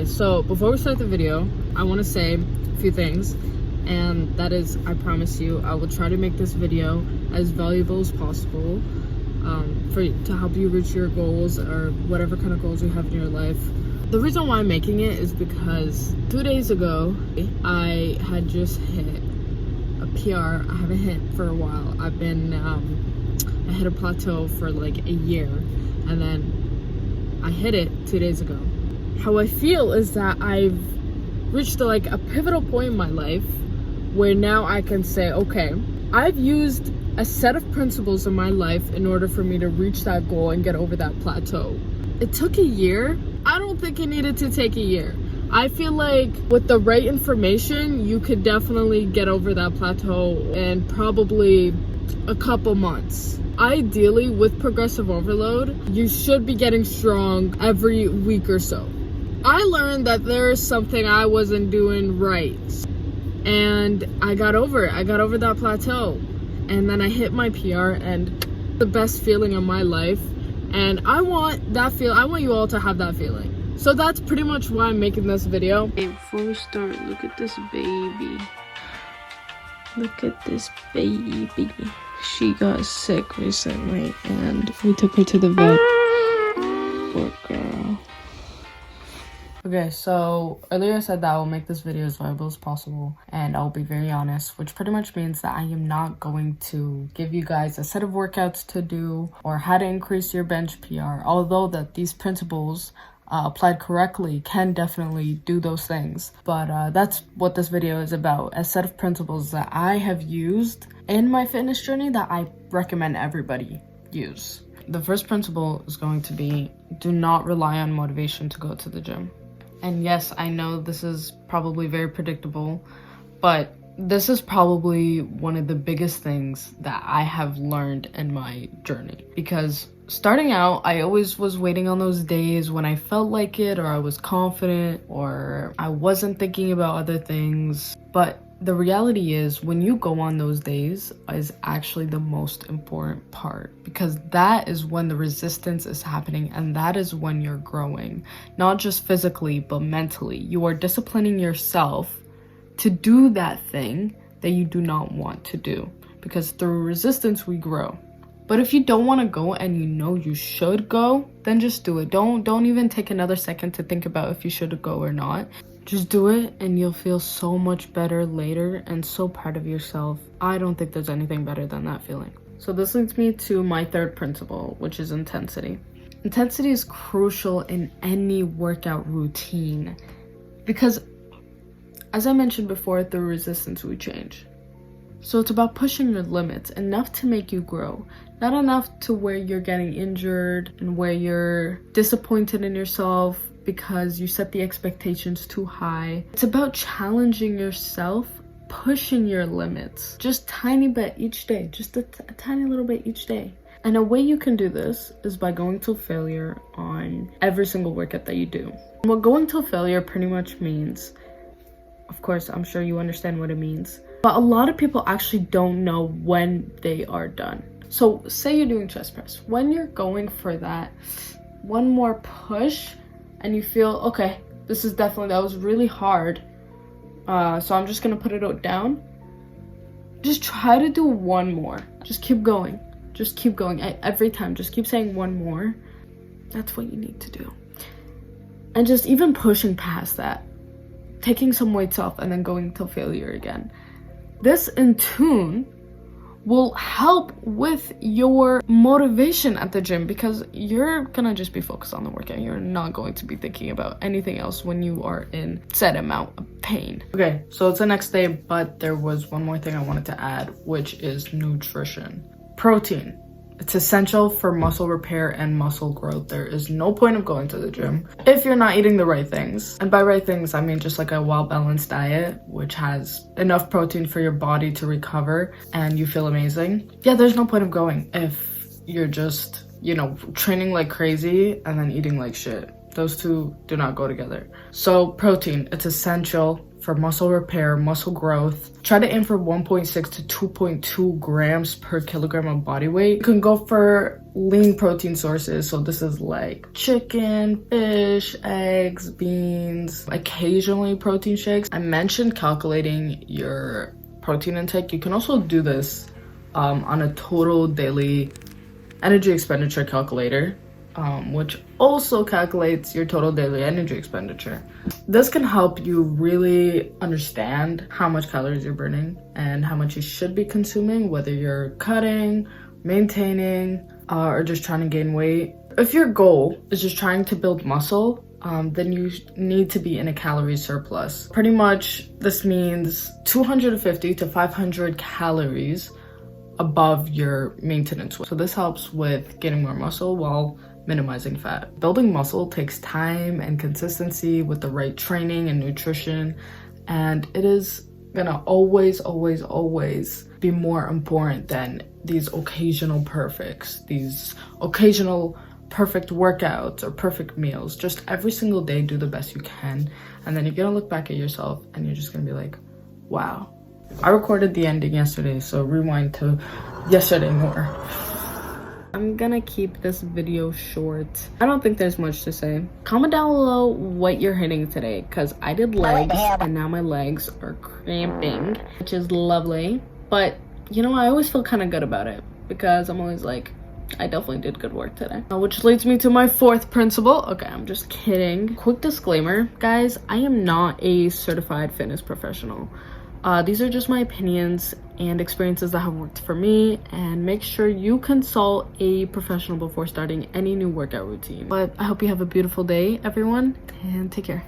Okay, so before we start the video, I want to say a few things, and that is, I promise you, I will try to make this video as valuable as possible to help you reach your goals or whatever kind of goals you have in your life. The reason why I'm making it is because 2 days ago, I had just hit a PR I haven't hit for a while. I've been, I hit a plateau for like a year, and then I hit it 2 days ago. How I feel is that I've reached like a pivotal point in my life where now I can say, okay, I've used a set of principles in my life in order for me to reach that goal and get over that plateau. It took a year. I don't think it needed to take a year. I feel like with the right information, you could definitely get over that plateau in probably a couple months. Ideally, with progressive overload, you should be getting strong every week or so. I learned that there's something I wasn't doing right, and I got over it. I got over that plateau, and then I hit my PR, and the best feeling of my life. And I want that feel. I want you all to have that feeling. So that's pretty much why I'm making this video. Hey, before we start, look at this baby. Look at this baby. She got sick recently, and we took her to the vet. Poor girl. Okay, so earlier I said that I will make this video as viable as possible, and I'll be very honest, which pretty much means that I am not going to give you guys a set of workouts to do or how to increase your bench PR, although that these principles applied correctly can definitely do those things. But that's what this video is about, a set of principles that I have used in my fitness journey that I recommend everybody use. The first principle is going to be, do not rely on motivation to go to the gym. And yes, I know this is probably very predictable, but this is probably one of the biggest things that I have learned in my journey. Because starting out, I always was waiting on those days when I felt like it, or I was confident, or I wasn't thinking about other things. But the reality is, when you go on those days is actually the most important part, because that is when the resistance is happening, and that is when you're growing, not just physically but mentally. You are disciplining yourself to do that thing that you do not want to do, because through resistance we grow. But if you don't want to go and you know you should go, then just do it. Don't even take another second to think about if you should go or not. Just do it, and you'll feel so much better later and so proud of yourself. I don't think there's anything better than that feeling. So this leads me to my third principle, which is intensity. Intensity is crucial in any workout routine because, as I mentioned before, through resistance we change. So it's about pushing your limits, enough to make you grow, not enough to where you're getting injured and where you're disappointed in yourself because you set the expectations too high. It's about challenging yourself, pushing your limits, just tiny bit each day, just a tiny little bit each day. And a way you can do this is by going till failure on every single workout that you do. And what going till failure pretty much means, of course, I'm sure you understand what it means, but a lot of people actually don't know when they are done. So say you're doing chest press. When you're going for that one more push and you feel, okay, that was really hard, so I'm just gonna put it down. Just try to do one more. Just keep going. Just keep going. Every time, just keep saying one more. That's what you need to do. And just even pushing past that, taking some weights off and then going till failure again. This in tune will help with your motivation at the gym, because you're gonna just be focused on the workout. You're not going to be thinking about anything else when you are in set amount of pain. Okay, so it's the next day, but there was one more thing I wanted to add, which is nutrition. Protein. It's essential for muscle repair and muscle growth. There is no point of going to the gym if you're not eating the right things. And by right things, I mean just like a well-balanced diet, which has enough protein for your body to recover and you feel amazing. Yeah, there's no point of going if you're just, training like crazy and then eating like shit. Those two do not go together. So protein, it's essential for muscle repair, muscle growth. Try to aim for 1.6 to 2.2 grams per kilogram of body weight. You can go for lean protein sources. So this is like chicken, fish, eggs, beans, occasionally protein shakes. I mentioned calculating your protein intake. You can also do this on a total daily energy expenditure calculator, which also calculates your total daily energy expenditure. This can help you really understand how much calories you're burning and how much you should be consuming, whether you're cutting, maintaining, or just trying to gain weight. If your goal is just trying to build muscle, then you need to be in a calorie surplus. Pretty much this means 250 to 500 calories above your maintenance weight. So this helps with getting more muscle while minimizing fat. Building muscle takes time and consistency with the right training and nutrition, and it is gonna always be more important than these occasional perfects, these occasional perfect workouts or perfect meals. Just every single day do the best you can, and then you're gonna look back at yourself and you're just gonna be like, wow. I recorded the ending yesterday, so rewind to yesterday more. I'm gonna keep this video short. I don't think there's much to say. Comment down below what you're hitting today, because I did legs and now my legs are cramping, which is lovely. But you know, I always feel kind of good about it because I'm always like, I definitely did good work today. Which leads me to my fourth principle. Okay, I'm just kidding. Quick disclaimer, guys, I am not a certified fitness professional. These are just my opinions and experiences that have worked for me, and make sure you consult a professional before starting any new workout routine. But I hope you have a beautiful day, everyone, and take care.